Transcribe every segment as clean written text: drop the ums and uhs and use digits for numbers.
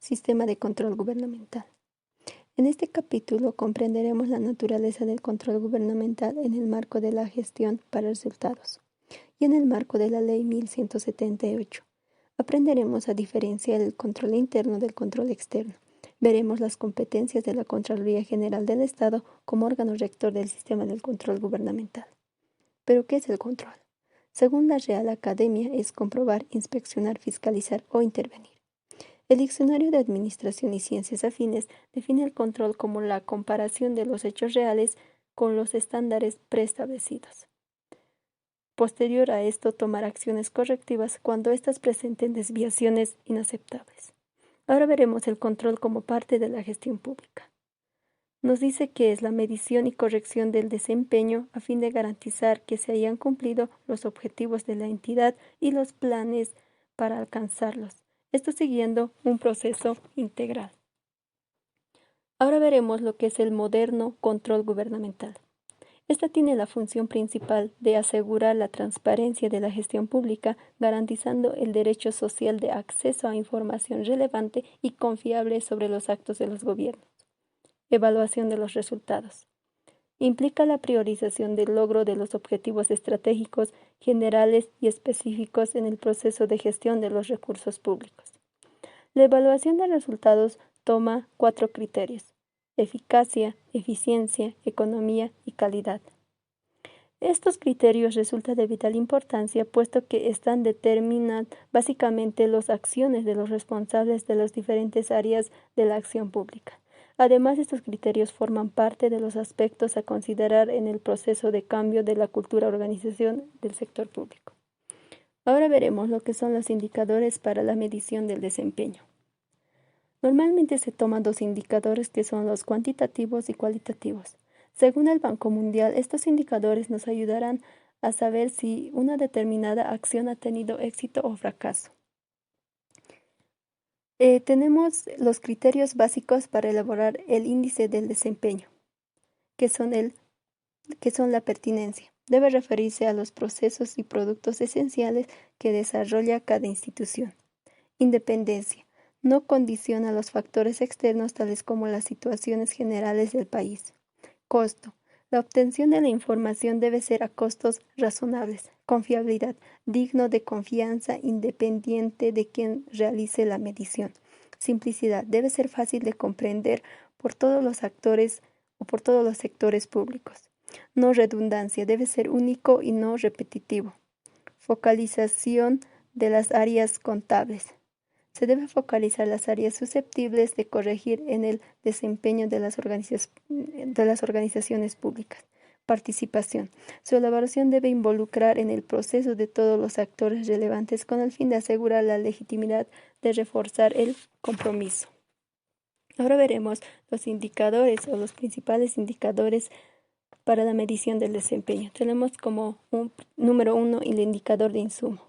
Sistema de control gubernamental. En este capítulo comprenderemos la naturaleza del control gubernamental en el marco de la gestión para resultados y en el marco de la Ley 1178. Aprenderemos a diferenciar el control interno del control externo. Veremos las competencias de la Contraloría General del Estado como órgano rector del sistema del control gubernamental. ¿Pero qué es el control? Según la Real Academia, es comprobar, inspeccionar, fiscalizar o intervenir. El Diccionario de Administración y Ciencias Afines define el control como la comparación de los hechos reales con los estándares preestablecidos. Posterior a esto, tomar acciones correctivas cuando éstas presenten desviaciones inaceptables. Ahora veremos el control como parte de la gestión pública. Nos dice que es la medición y corrección del desempeño a fin de garantizar que se hayan cumplido los objetivos de la entidad y los planes para alcanzarlos. Esto siguiendo un proceso integral. Ahora veremos lo que es el moderno control gubernamental. Esta tiene la función principal de asegurar la transparencia de la gestión pública, garantizando el derecho social de acceso a información relevante y confiable sobre los actos de los gobiernos. Evaluación de los resultados. Implica la priorización del logro de los objetivos estratégicos, generales y específicos en el proceso de gestión de los recursos públicos. La evaluación de resultados toma 4 criterios: eficacia, eficiencia, economía y calidad. Estos criterios resultan de vital importancia puesto que determinan básicamente las acciones de los responsables de las diferentes áreas de la acción pública. Además, estos criterios forman parte de los aspectos a considerar en el proceso de cambio de la cultura organización del sector público. Ahora veremos lo que son los indicadores para la medición del desempeño. Normalmente se toman 2 indicadores que son los cuantitativos y cualitativos. Según el Banco Mundial, estos indicadores nos ayudarán a saber si una determinada acción ha tenido éxito o fracaso. Tenemos los criterios básicos para elaborar el índice del desempeño, que son la pertinencia. Debe referirse a los procesos y productos esenciales que desarrolla cada institución. Independencia. No condiciona los factores externos tales como las situaciones generales del país. Costo. La obtención de la información debe ser a costos razonables. Confiabilidad. Digno de confianza, independiente de quien realice la medición. Simplicidad. Debe ser fácil de comprender por todos los actores o por todos los sectores públicos. No redundancia. Debe ser único y no repetitivo. Focalización de las áreas contables. Se debe focalizar las áreas susceptibles de corregir en el desempeño de las organizaciones públicas. Participación. Su elaboración debe involucrar en el proceso de todos los actores relevantes con el fin de asegurar la legitimidad de reforzar el compromiso. Ahora veremos los indicadores o los principales indicadores para la medición del desempeño. Tenemos como número 1 el indicador de insumo.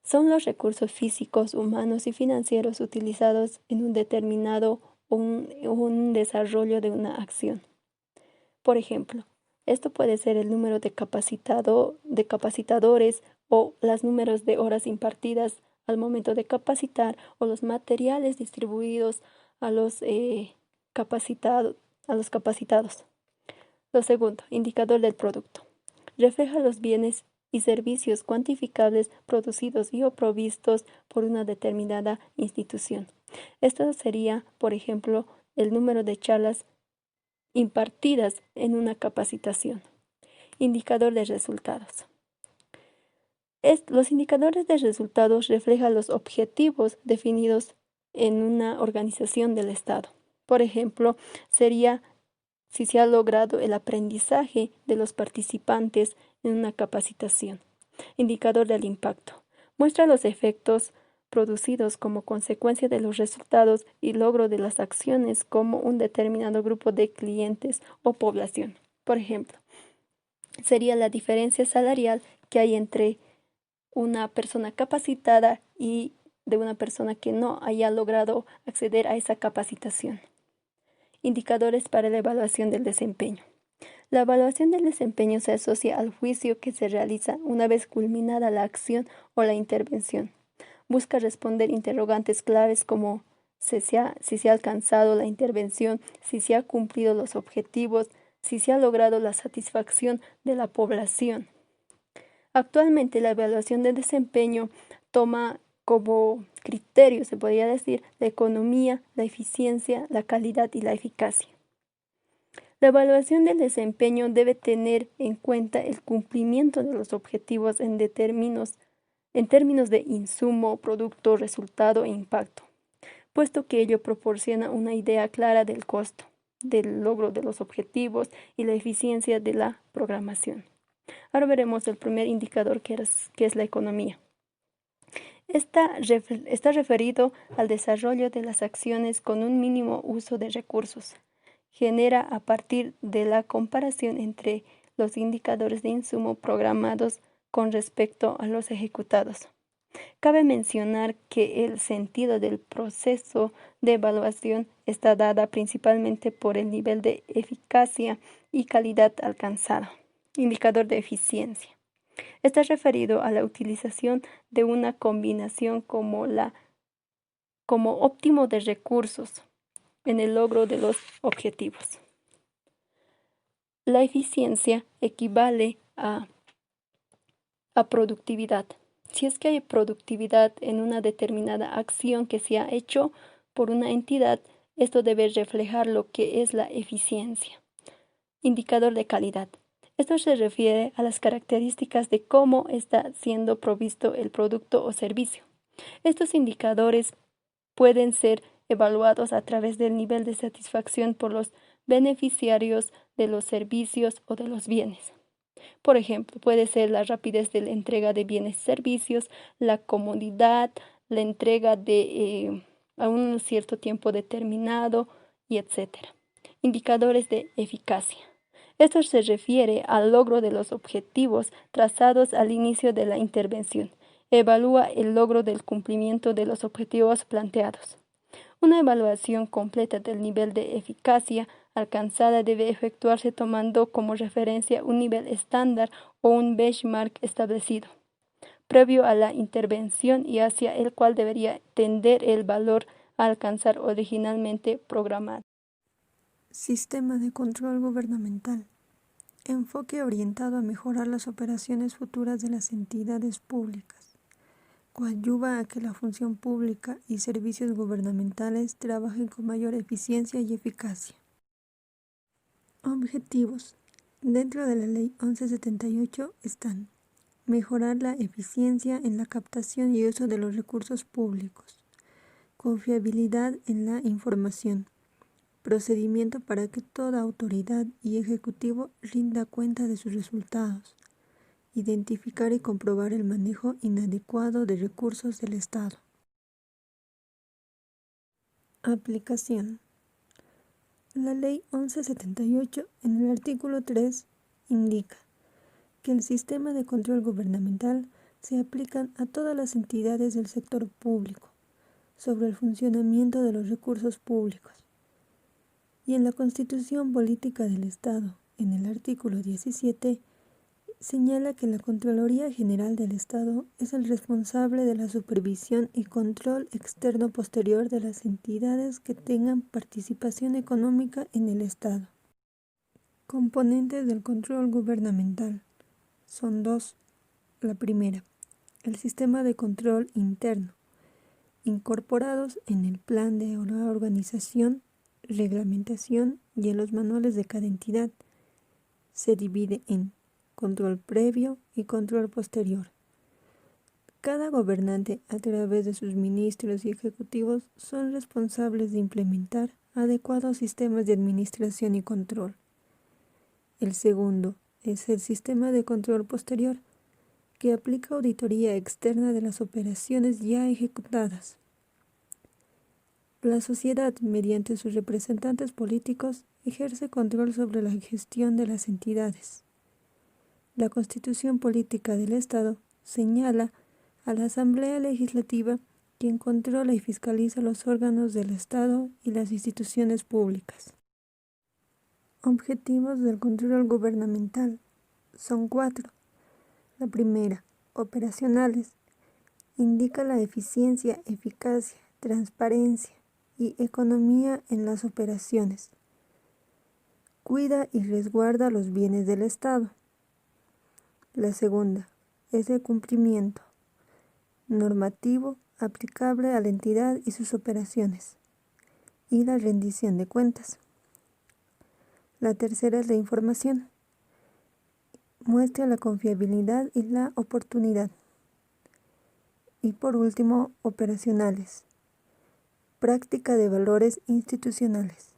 Son los recursos físicos, humanos y financieros utilizados en un determinado o un desarrollo de una acción. Por ejemplo, esto puede ser el número de capacitadores o los números de horas impartidas al momento de capacitar o los materiales distribuidos a los capacitados. Lo segundo, indicador del producto. Refleja los bienes y servicios cuantificables producidos y o provistos por una determinada institución. Esto sería, por ejemplo, el número de charlas impartidas en una capacitación. Indicador de resultados. Los indicadores de resultados reflejan los objetivos definidos en una organización del Estado. Por ejemplo, sería si se ha logrado el aprendizaje de los participantes en una capacitación. Indicador del impacto. Muestra los efectos producidos como consecuencia de los resultados y logro de las acciones como un determinado grupo de clientes o población. Por ejemplo, sería la diferencia salarial que hay entre una persona capacitada y de una persona que no haya logrado acceder a esa capacitación. Indicadores para la evaluación del desempeño. La evaluación del desempeño se asocia al juicio que se realiza una vez culminada la acción o la intervención. Busca responder interrogantes claves como si se ha alcanzado la intervención, si se ha cumplido los objetivos, si se ha logrado la satisfacción de la población. Actualmente la evaluación de desempeño toma como criterio, se podría decir, la economía, la eficiencia, la calidad y la eficacia. La evaluación del desempeño debe tener en cuenta el cumplimiento de los objetivos en términos de insumo, producto, resultado e impacto, puesto que ello proporciona una idea clara del costo, del logro de los objetivos y la eficiencia de la programación. Ahora veremos el primer indicador que es la economía. Está referido al desarrollo de las acciones con un mínimo uso de recursos. Genera a partir de la comparación entre los indicadores de insumo programados con respecto a los ejecutados. Cabe mencionar que el sentido del proceso de evaluación está dada principalmente por el nivel de eficacia y calidad alcanzado. Indicador de eficiencia. Está referido a la utilización de una combinación como óptimo de recursos en el logro de los objetivos. La eficiencia equivale a productividad. Si es que hay productividad en una determinada acción que se ha hecho por una entidad, esto debe reflejar lo que es la eficiencia. Indicador de calidad. Esto se refiere a las características de cómo está siendo provisto el producto o servicio. Estos indicadores pueden ser evaluados a través del nivel de satisfacción por los beneficiarios de los servicios o de los bienes. Por ejemplo, puede ser la rapidez de la entrega de bienes y servicios, la comodidad, la entrega a un cierto tiempo determinado, y etc. Indicadores de eficacia. Esto se refiere al logro de los objetivos trazados al inicio de la intervención. Evalúa el logro del cumplimiento de los objetivos planteados. Una evaluación completa del nivel de eficacia alcanzada debe efectuarse tomando como referencia un nivel estándar o un benchmark establecido, previo a la intervención y hacia el cual debería tender el valor a alcanzar originalmente programado. Sistema de control gubernamental. Enfoque orientado a mejorar las operaciones futuras de las entidades públicas. Coadyuva a que la función pública y servicios gubernamentales trabajen con mayor eficiencia y eficacia. Objetivos. Dentro de la Ley 1178 están: mejorar la eficiencia en la captación y uso de los recursos públicos, confiabilidad en la información, procedimiento para que toda autoridad y ejecutivo rinda cuenta de sus resultados, identificar y comprobar el manejo inadecuado de recursos del Estado. Aplicación. La Ley 1178, en el artículo 3, indica que el sistema de control gubernamental se aplica a todas las entidades del sector público sobre el funcionamiento de los recursos públicos. Y en la Constitución Política del Estado, en el artículo 17, señala que la Contraloría General del Estado es el responsable de la supervisión y control externo posterior de las entidades que tengan participación económica en el Estado. Componentes del control gubernamental son dos. La primera, el sistema de control interno, incorporados en el plan de la organización, reglamentación y en los manuales de cada entidad. Se divide en control previo y control posterior. Cada gobernante, a través de sus ministros y ejecutivos, son responsables de implementar adecuados sistemas de administración y control. El segundo es el sistema de control posterior, que aplica auditoría externa de las operaciones ya ejecutadas. La sociedad, mediante sus representantes políticos, ejerce control sobre la gestión de las entidades. La Constitución Política del Estado señala a la Asamblea Legislativa, quien controla y fiscaliza los órganos del Estado y las instituciones públicas. Objetivos del control gubernamental son 4. La primera, operacionales, indica la eficiencia, eficacia, transparencia, y economía en las operaciones. Cuida y resguarda los bienes del Estado. La segunda es el cumplimiento normativo aplicable a la entidad y sus operaciones, y la rendición de cuentas. La tercera es la información. Muestra la confiabilidad y la oportunidad. Y por último, operacionales. Práctica de valores institucionales.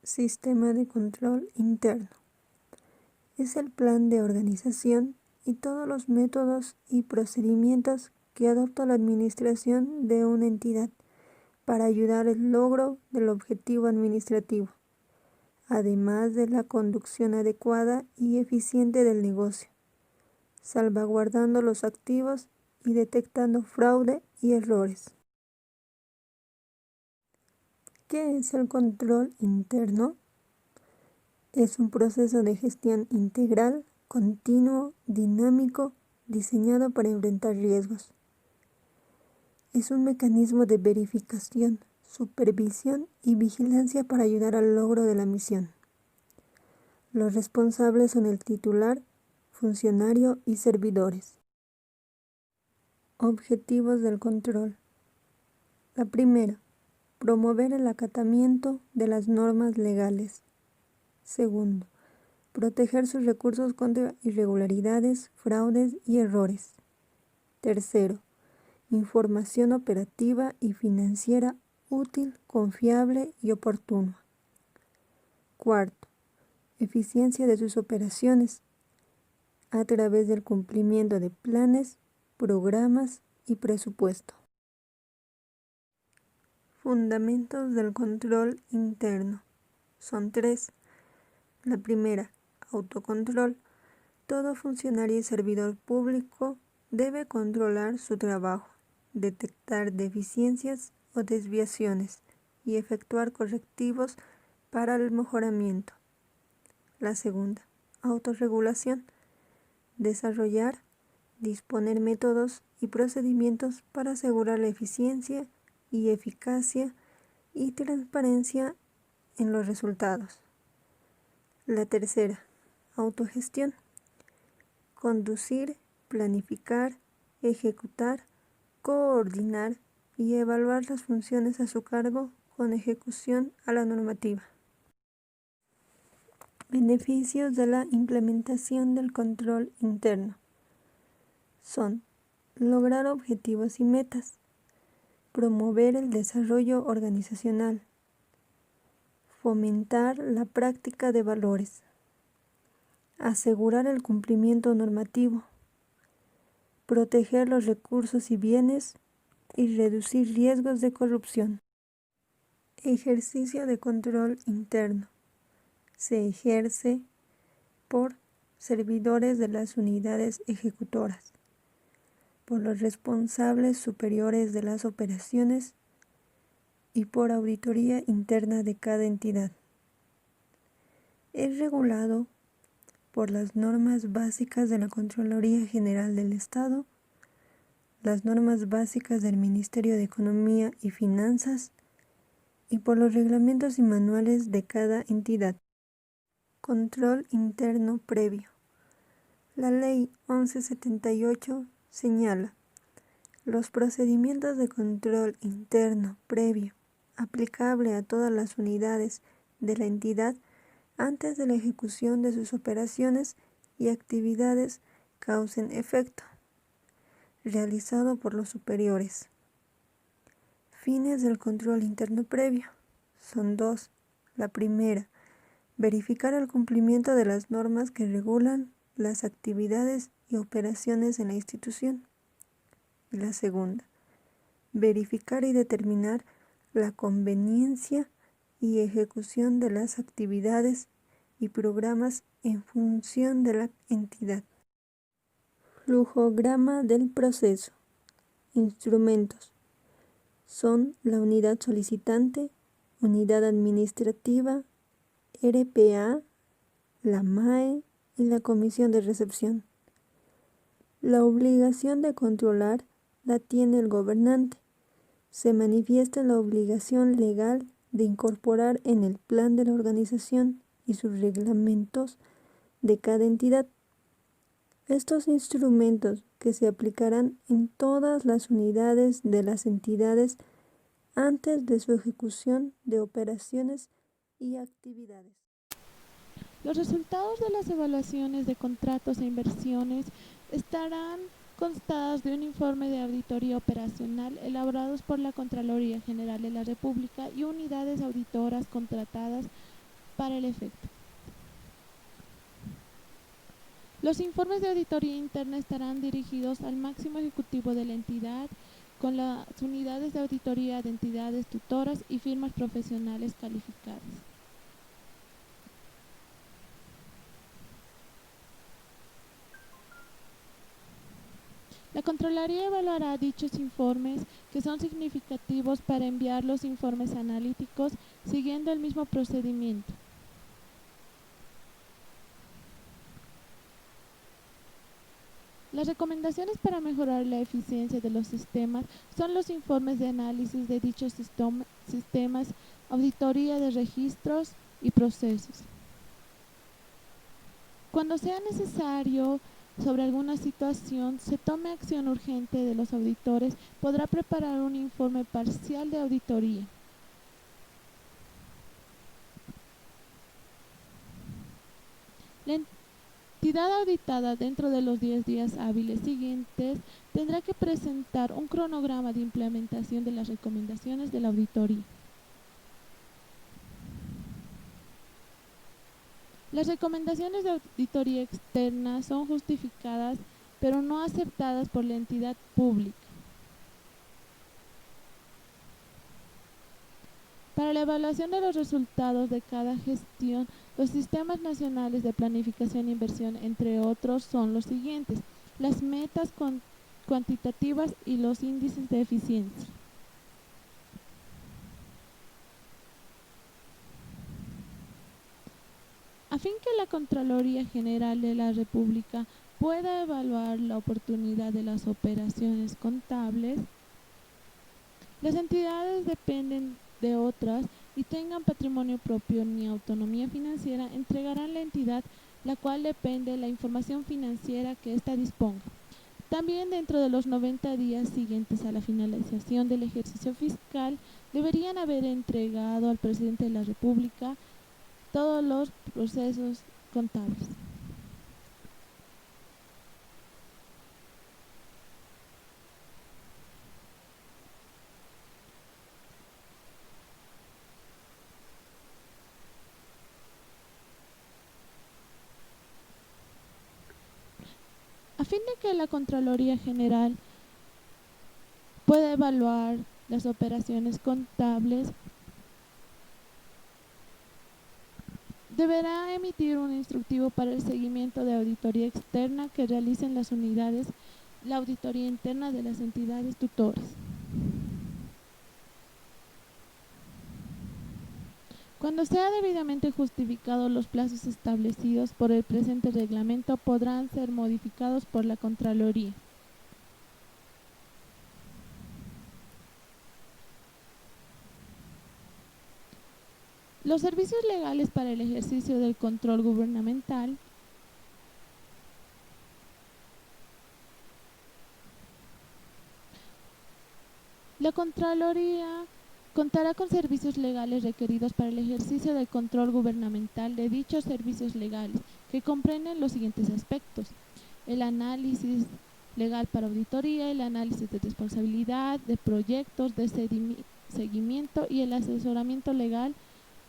Sistema de control interno. Es el plan de organización y todos los métodos y procedimientos que adopta la administración de una entidad para ayudar al logro del objetivo administrativo, además de la conducción adecuada y eficiente del negocio, salvaguardando los activos y detectando fraude y errores. ¿Qué es el control interno? Es un proceso de gestión integral, continuo, dinámico, diseñado para enfrentar riesgos. Es un mecanismo de verificación, supervisión y vigilancia para ayudar al logro de la misión. Los responsables son el titular, funcionario y servidores. Objetivos del control. La primera, promover el acatamiento de las normas legales. Segundo, proteger sus recursos contra irregularidades, fraudes y errores. Tercero, información operativa y financiera útil, confiable y oportuna. Cuarto, eficiencia de sus operaciones a través del cumplimiento de planes, programas y presupuesto. Fundamentos del control interno. Son 3. La primera, autocontrol. Todo funcionario y servidor público debe controlar su trabajo, detectar deficiencias o desviaciones y efectuar correctivos para el mejoramiento. La segunda, autorregulación. Desarrollar, disponer métodos y procedimientos para asegurar la eficiencia y eficacia y transparencia en los resultados. La tercera, autogestión. Conducir, planificar, ejecutar, coordinar y evaluar las funciones a su cargo con ejecución a la normativa. Beneficios de la implementación del control interno. Son lograr objetivos y metas, promover el desarrollo organizacional, fomentar la práctica de valores, asegurar el cumplimiento normativo, proteger los recursos y bienes y reducir riesgos de corrupción. Ejercicio de control interno. Se ejerce por servidores de las unidades ejecutoras, por los responsables superiores de las operaciones y por auditoría interna de cada entidad. Es regulado por las normas básicas de la Contraloría General del Estado, las normas básicas del Ministerio de Economía y Finanzas y por los reglamentos y manuales de cada entidad. Control interno previo. La Ley 1178 señala los procedimientos de control interno previo aplicable a todas las unidades de la entidad antes de la ejecución de sus operaciones y actividades causen efecto, realizado por los superiores. Fines del control interno previo son 2. La primera, verificar el cumplimiento de las normas que regulan las actividades y operaciones en la institución. Y la segunda, verificar y determinar la conveniencia y ejecución de las actividades y programas en función de la entidad. Flujograma del proceso. Instrumentos. Son la unidad solicitante, unidad administrativa, RPA, la MAE y la comisión de recepción. La obligación de controlar la tiene el gobernante, se manifiesta la obligación legal de incorporar en el plan de la organización y sus reglamentos de cada entidad estos instrumentos que se aplicarán en todas las unidades de las entidades antes de su ejecución de operaciones y actividades. Los resultados de las evaluaciones de contratos e inversiones estarán constados de un informe de auditoría operacional elaborados por la Contraloría General de la República y unidades auditoras contratadas para el efecto. Los informes de auditoría interna estarán dirigidos al máximo ejecutivo de la entidad, con las unidades de auditoría de entidades tutoras y firmas profesionales calificadas. La Contraloría evaluará dichos informes, que son significativos, para enviar los informes analíticos siguiendo el mismo procedimiento. Las recomendaciones para mejorar la eficiencia de los sistemas son los informes de análisis de dichos sistemas, auditoría de registros y procesos. Cuando sea necesario sobre alguna situación, se tome acción urgente de los auditores, podrá preparar un informe parcial de auditoría. La entidad auditada, dentro de los 10 días hábiles siguientes, tendrá que presentar un cronograma de implementación de las recomendaciones de la auditoría. Las recomendaciones de auditoría externa son justificadas, pero no aceptadas por la entidad pública. Para la evaluación de los resultados de cada gestión, los sistemas nacionales de planificación e inversión, entre otros, son los siguientes: las metas cuantitativas y los índices de eficiencia. A fin que la Contraloría General de la República pueda evaluar la oportunidad de las operaciones contables, las entidades dependen de otras y tengan patrimonio propio ni autonomía financiera, entregarán a la entidad la cual depende la información financiera que ésta disponga. También, dentro de los 90 días siguientes a la finalización del ejercicio fiscal, deberían haber entregado al presidente de la República todos los procesos contables. A fin de que la Contraloría General pueda evaluar las operaciones contables, deberá emitir un instructivo para el seguimiento de auditoría externa que realicen las unidades, la auditoría interna de las entidades tutoras. Cuando sea debidamente justificado, los plazos establecidos por el presente reglamento podrán ser modificados por la Contraloría. Los servicios legales para el ejercicio del control gubernamental La Contraloría contará con servicios legales requeridos para el ejercicio del control gubernamental de dichos servicios legales, que comprenden los siguientes aspectos: el análisis legal para auditoría, el análisis de responsabilidad, de proyectos, de seguimiento y el asesoramiento legal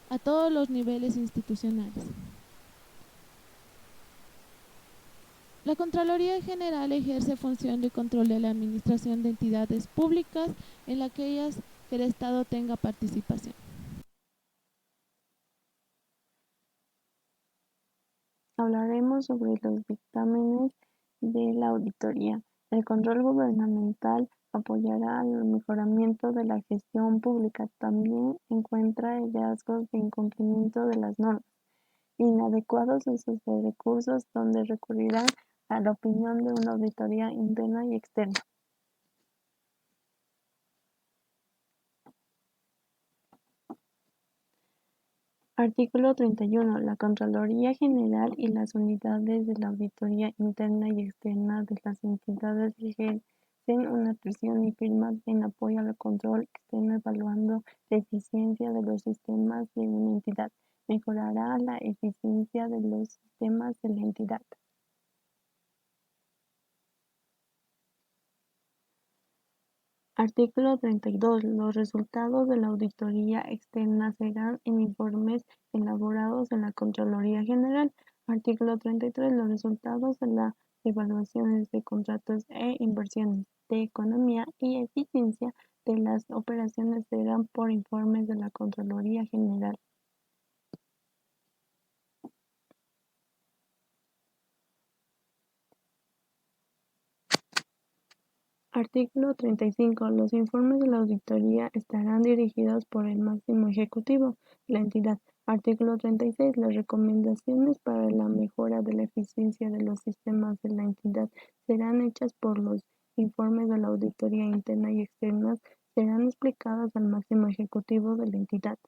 a todos los niveles institucionales. La Contraloría General ejerce función de control de la administración de entidades públicas en aquellas que el Estado tenga participación. Hablaremos sobre los dictámenes de la auditoría. El control gubernamental apoyará el mejoramiento de la gestión pública. También encuentra hallazgos de incumplimiento de las normas, inadecuados usos de recursos, donde recurrirá a la opinión de una auditoría interna y externa. Artículo 31. La Contraloría General y las unidades de la auditoría interna y externa de las entidades ejercen una presión y firman en apoyo al control externo evaluando la eficiencia de los sistemas de una entidad. Mejorará la eficiencia de los sistemas de la entidad. Artículo 32. Los resultados de la auditoría externa serán en informes elaborados en la Contraloría General. Artículo 33. Los resultados de las evaluaciones de contratos e inversiones de economía y eficiencia de las operaciones serán por informes de la Contraloría General. Artículo 35. Los informes de la auditoría estarán dirigidos por el máximo ejecutivo de la entidad. Artículo 36. Las recomendaciones para la mejora de la eficiencia de los sistemas de la entidad serán hechas por los informes de la auditoría interna y externa, serán explicadas al máximo ejecutivo de la entidad.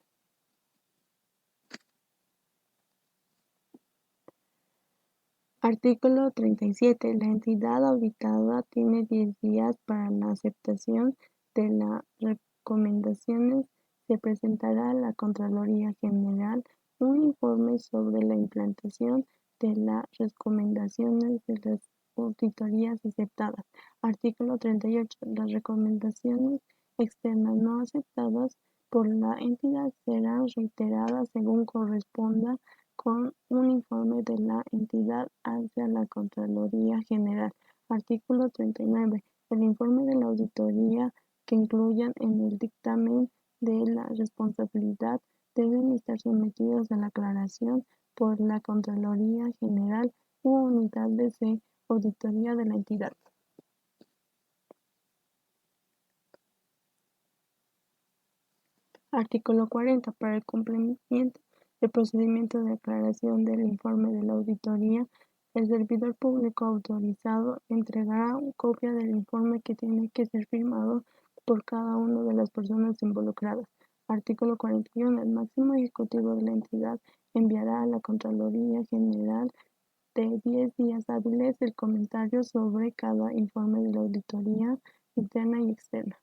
Artículo 37. La entidad auditada tiene 10 días para la aceptación de las recomendaciones. Se presentará a la Contraloría General un informe sobre la implantación de las recomendaciones de las auditorías aceptadas. Artículo 38. Las recomendaciones externas no aceptadas por la entidad serán reiteradas según corresponda con un informe de la entidad hacia la Contraloría General. Artículo 39. El informe de la auditoría que incluyan en el dictamen de la responsabilidad deben estar sometidos a la aclaración por la Contraloría General u unidades de auditoría de la entidad. Artículo 40. Para el cumplimiento del procedimiento de aclaración del informe de la auditoría, el servidor público autorizado entregará copia del informe que tiene que ser firmado por cada una de las personas involucradas. Artículo 41. El máximo ejecutivo de la entidad enviará a la Contraloría General de 10 días hábiles el comentario sobre cada informe de la auditoría interna y externa.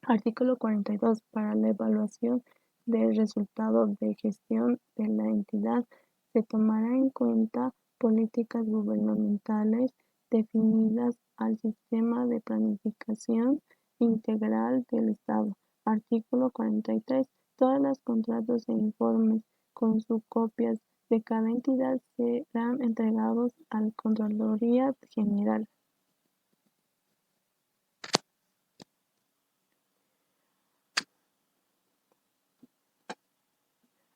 Artículo 42. Para la evaluación del resultado de gestión de la entidad se tomará en cuenta políticas gubernamentales definidas al sistema de planificación integral del Estado. Artículo 43. Todos los contratos e informes con sus copias de cada entidad serán entregados a la Contraloría General.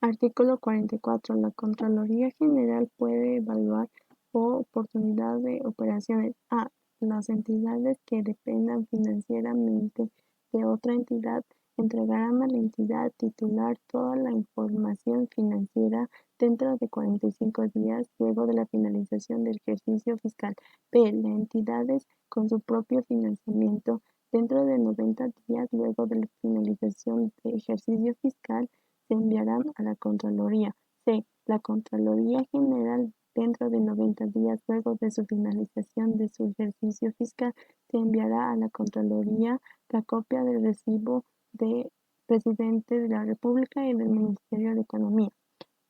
Artículo 44. La Contraloría General puede evaluar oportunidad de operaciones a las entidades que dependan financieramente de otra entidad entregarán a la entidad titular toda la información financiera dentro de 45 días luego de la finalización del ejercicio fiscal. B. Las entidades con su propio financiamiento dentro de 90 días luego de la finalización del ejercicio fiscal se enviarán a la Contraloría. C. La Contraloría General dentro de 90 días luego de su finalización de su ejercicio fiscal se enviará a la Contraloría la copia del recibo del Presidente de la República y del Ministerio de Economía.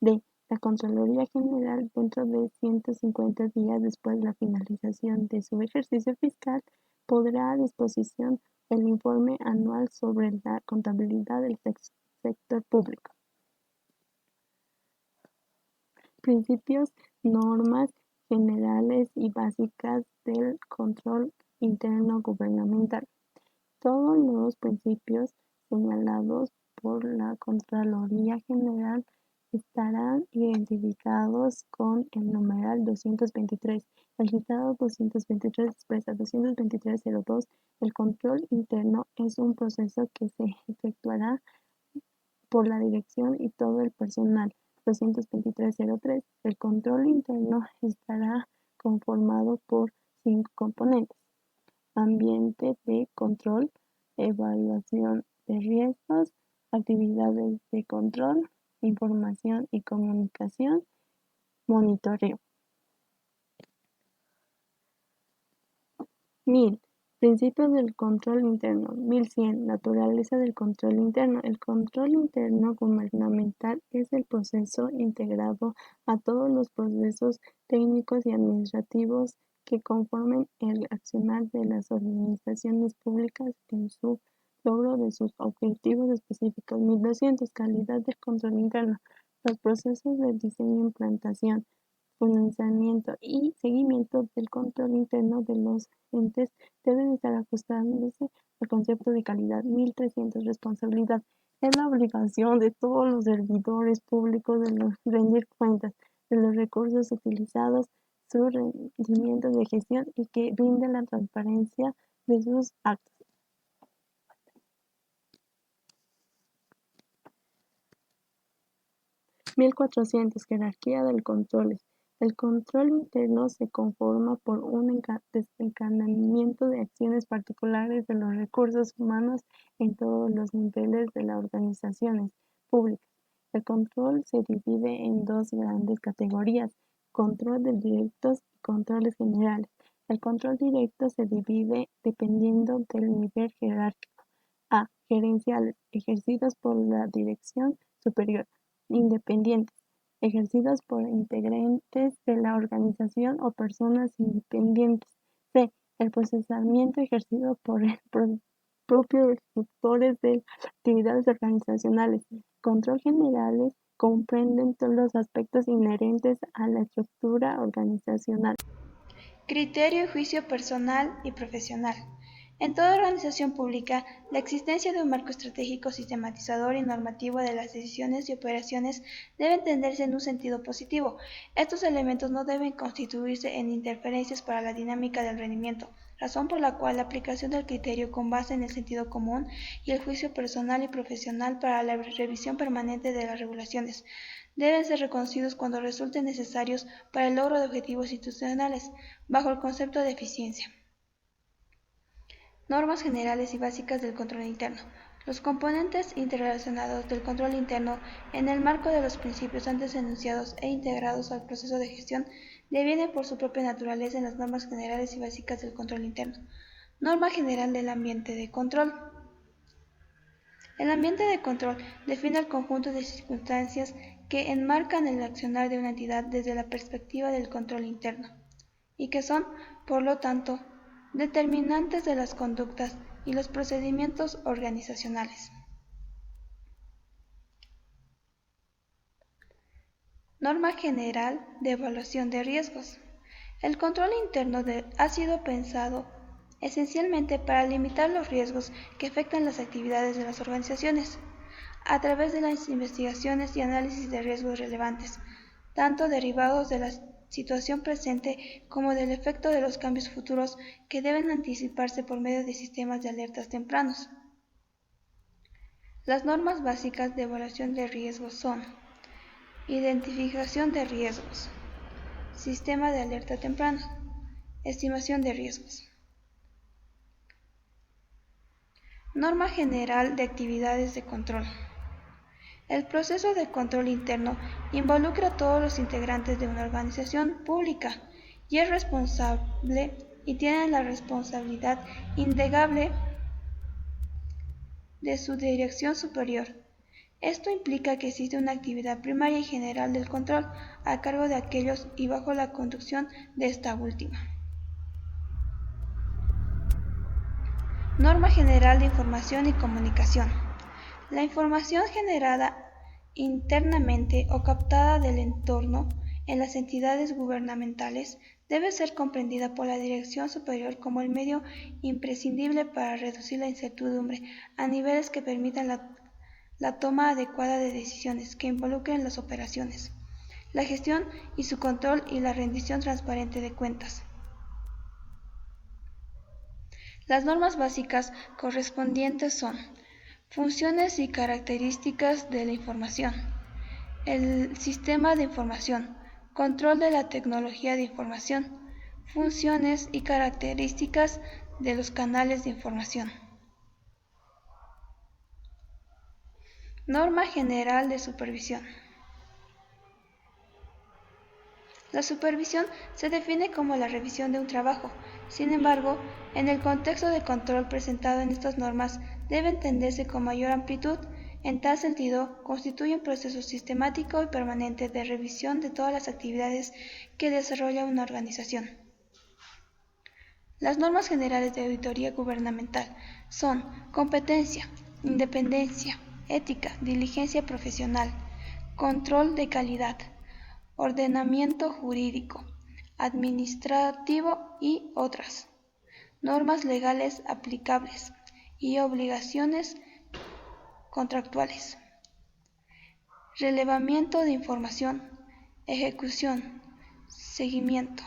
D. La Contraloría General dentro de 150 días después de la finalización de su ejercicio fiscal pondrá a disposición el informe anual sobre la contabilidad del sector público. Principios, normas generales y básicas del control interno gubernamental. Todos los principios señalados por la Contraloría General estarán identificados con el numeral 223. El citado 223 expresa 223.02. El control interno es un proceso que se efectuará por la dirección y todo el personal. 223.03. El control interno estará conformado por 5 componentes: ambiente de control, evaluación de riesgos, actividades de control, información y comunicación, monitoreo. 1000. Principios del control interno. 1100. Naturaleza del control interno. El control interno gubernamental es el proceso integrado a todos los procesos técnicos y administrativos que conforman el accionar de las organizaciones públicas en su logro de sus objetivos específicos. 1200. Calidad del control interno. Los procesos de diseño, implantación, financiamiento y seguimiento del control interno de los entes deben estar ajustándose al concepto de calidad. 1300. Responsabilidad. Es la obligación de todos los servidores públicos de rendir cuentas de los recursos utilizados, su rendimiento de gestión y que brinde la transparencia de sus actos. 1400. Jerarquía de controles. El control interno se conforma por un desencadenamiento de acciones particulares de los recursos humanos en todos los niveles de las organizaciones públicas. El control se divide en dos grandes categorías: control de directos y controles generales. El control directo se divide dependiendo del nivel jerárquico. A. Gerenciales, ejercidos por la dirección superior. Independientes, ejercidos por integrantes de la organización o personas independientes. C. El procesamiento ejercido por el propio ejecutores de actividades organizacionales. Control generales comprenden todos los aspectos inherentes a la estructura organizacional. Criterio y juicio personal y profesional. En toda organización pública, la existencia de un marco estratégico, sistematizador y normativo de las decisiones y operaciones debe entenderse en un sentido positivo. Estos elementos no deben constituirse en interferencias para la dinámica del rendimiento, razón por la cual la aplicación del criterio con base en el sentido común y el juicio personal y profesional para la revisión permanente de las regulaciones deben ser reconocidos cuando resulten necesarios para el logro de objetivos institucionales, bajo el concepto de eficiencia. Normas generales y básicas del control interno. Los componentes interrelacionados del control interno, en el marco de los principios antes enunciados e integrados al proceso de gestión, devienen por su propia naturaleza en las normas generales y básicas del control interno. Norma general del ambiente de control. El ambiente de control define el conjunto de circunstancias que enmarcan el accionar de una entidad desde la perspectiva del control interno, y que son, por lo tanto, determinantes de las conductas y los procedimientos organizacionales. Norma general de evaluación de riesgos. El control interno ha sido pensado esencialmente para limitar los riesgos que afectan las actividades de las organizaciones, a través de las investigaciones y análisis de riesgos relevantes, tanto derivados de la situación presente como del efecto de los cambios futuros que deben anticiparse por medio de sistemas de alertas tempranos. Las normas básicas de evaluación de riesgos son: identificación de riesgos, sistema de alerta temprana, estimación de riesgos. Norma general de actividades de control. El proceso de control interno involucra a todos los integrantes de una organización pública y es responsable y tiene la responsabilidad indegable de su dirección superior. Esto implica que existe una actividad primaria y general del control a cargo de aquellos y bajo la conducción de esta última. Norma general de información y comunicación. La información generada internamente o captada del entorno en las entidades gubernamentales debe ser comprendida por la dirección superior como el medio imprescindible para reducir la incertidumbre a niveles que permitan la toma adecuada de decisiones que involucren las operaciones, la gestión y su control y la rendición transparente de cuentas. Las normas básicas correspondientes son: funciones y características de la información, el sistema de información, control de la tecnología de información, funciones y características de los canales de información. Norma general de supervisión. La supervisión se define como la revisión de un trabajo. Sin embargo, en el contexto de control presentado en estas normas debe entenderse con mayor amplitud. En tal sentido, constituye un proceso sistemático y permanente de revisión de todas las actividades que desarrolla una organización. Las normas generales de auditoría gubernamental son competencia, independencia, ética, diligencia profesional, control de calidad, ordenamiento jurídico, administrativo y otras. Normas legales aplicables y obligaciones contractuales. Relevamiento de información, ejecución, seguimiento.